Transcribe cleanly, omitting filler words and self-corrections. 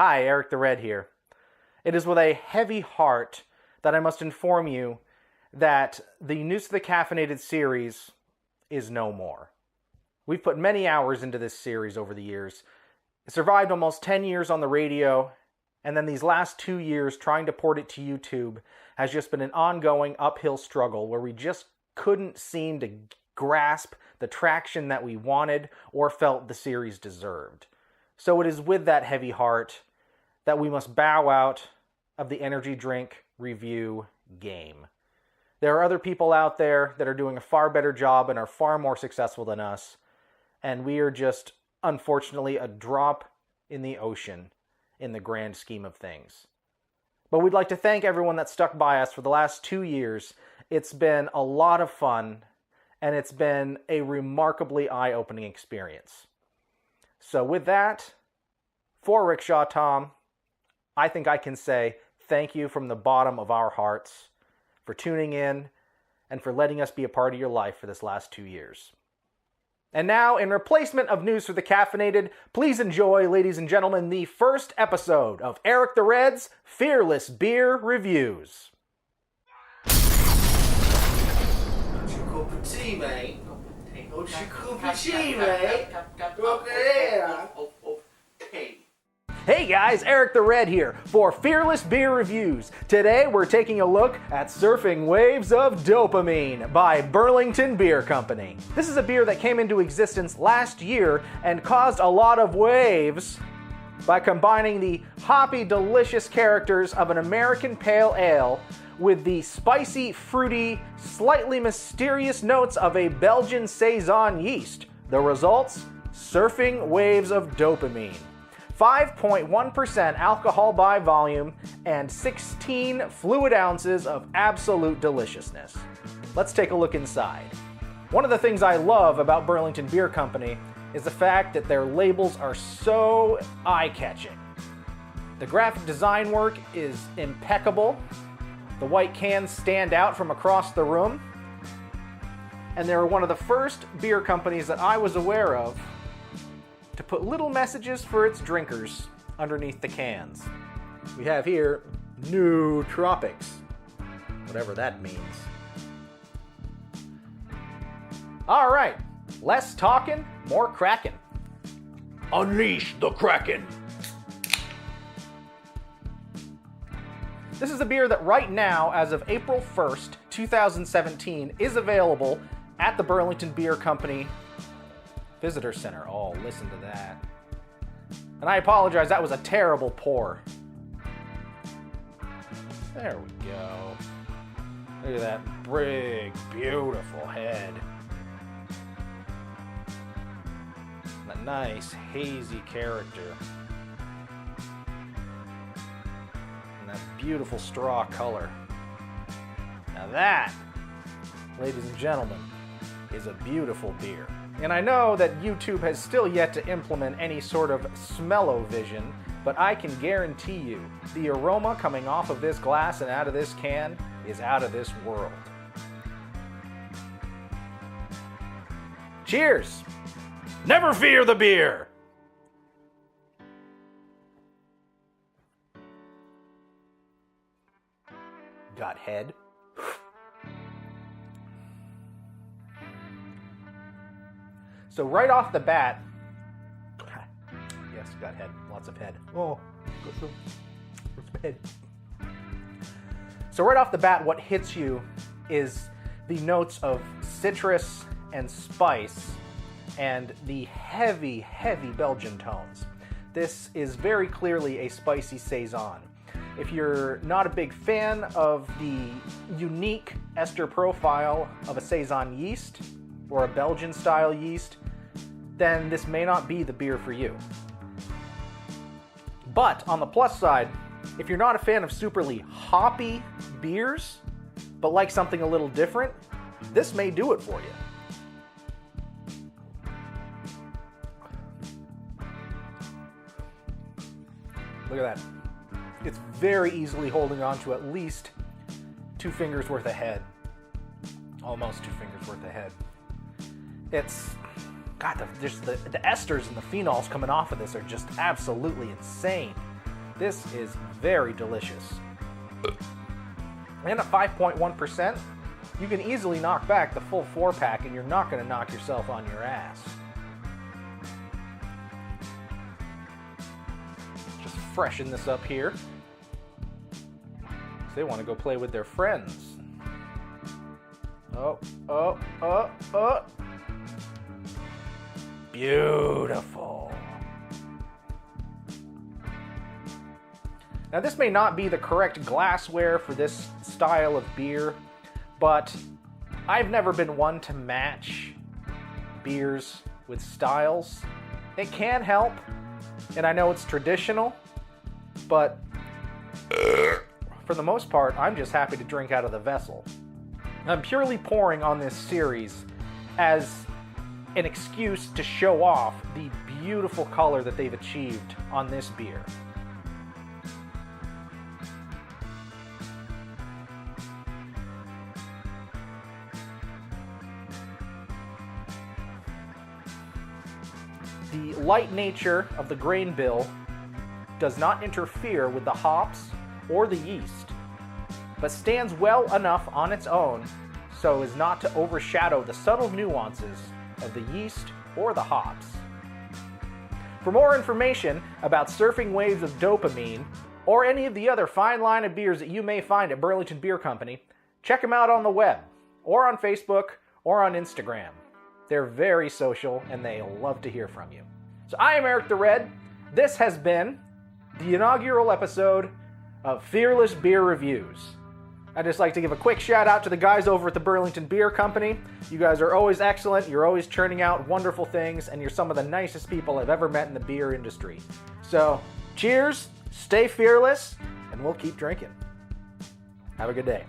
Hi, Eric the Red here. It is with a heavy heart that I must inform you that the News to the Caffeinated series is no more. We've put many hours into this series over the years. It survived almost 10 years on the radio, and then these last 2 years trying to port it to YouTube has just been an ongoing uphill struggle where we just couldn't seem to grasp the traction that we wanted or felt the series deserved. So it is with that heavy heart that we must bow out of the energy drink review game. There are other people out there that are doing a far better job and are far more successful than us, and we are just, unfortunately, a drop in the ocean in the grand scheme of things. But we'd like to thank everyone that stuck by us for the last 2 years. It's been a lot of fun, and it's been a remarkably eye-opening experience. So with that, for Rickshaw Tom, I think I can say thank you from the bottom of our hearts for tuning in and for letting us be a part of your life for this last 2 years. And now, in replacement of News for the Caffeinated, please enjoy, ladies and gentlemen, the first episode of Eric the Red's Fearless Beer Reviews. What's your cup of tea, mate? What's your cup of tea, mate? Look at here. Hey guys, Eric the Red here for Fearless Beer Reviews. Today we're taking a look at Surfing Waves of Dopamine by Burlington Beer Company. This is a beer that came into existence last year and caused a lot of waves by combining the hoppy, delicious characters of an American pale ale with the spicy, fruity, slightly mysterious notes of a Belgian Saison yeast. The results? Surfing Waves of Dopamine. 5.1% alcohol by volume and 16 fluid ounces of absolute deliciousness. Let's take a look inside. One of the things I love about Burlington Beer Company is the fact that their labels are so eye-catching. The graphic design work is impeccable. The white cans stand out from across the room. And they're one of the first beer companies that I was aware of to put little messages for its drinkers underneath the cans. We have here, New Tropics, whatever that means. All right, less talking, more cracking. Unleash the Kraken. This is a beer that right now, as of April 1st, 2017, is available at the Burlington Beer Company Visitor Center. Oh, listen to that. And I apologize, that was a terrible pour. There we go. Look at that big, beautiful head. That nice, hazy character. And that beautiful straw color. Now that, ladies and gentlemen, is a beautiful beer. And I know that YouTube has still yet to implement any sort of smell-o-vision, but I can guarantee you the aroma coming off of this glass and out of this can is out of this world. Cheers! Never fear the beer! Got head. So right off the bat, yes, got head, lots of head. Oh, where's my head? So right off the bat, what hits you is the notes of citrus and spice and the heavy, heavy Belgian tones. This is very clearly a spicy Saison. If you're not a big fan of the unique ester profile of a Saison yeast or a Belgian style yeast, then this may not be the beer for you. But on the plus side, if you're not a fan of superly hoppy beers, but like something a little different, this may do it for you. Look at that. It's very easily holding on to at least 2 fingers worth of head. Almost 2 fingers worth of head. It's, God, the esters and the phenols coming off of this are just absolutely insane. This is very delicious. And at 5.1%, you can easily knock back the full 4-pack and you're not going to knock yourself on your ass. Just freshen this up here. They want to go play with their friends. Oh. Beautiful. Now, this may not be the correct glassware for this style of beer, but I've never been one to match beers with styles. It can help, and I know it's traditional, but for the most part, I'm just happy to drink out of the vessel. I'm purely pouring on this series as an excuse to show off the beautiful color that they've achieved on this beer. The light nature of the grain bill does not interfere with the hops or the yeast, but stands well enough on its own so as not to overshadow the subtle nuances of the yeast or the hops. For more information about surfing waves of dopamine or any of the other fine line of beers that you may find at Burlington Beer Company, check them out on the web or on Facebook or on Instagram. They're very social and they love to hear from you. So I am Eric the Red. This has been the inaugural episode of Fearless Beer Reviews. I'd just like to give a quick shout out to the guys over at the Burlington Beer Company. You guys are always excellent, you're always churning out wonderful things, and you're some of the nicest people I've ever met in the beer industry. So, cheers, stay fearless, and we'll keep drinking. Have a good day.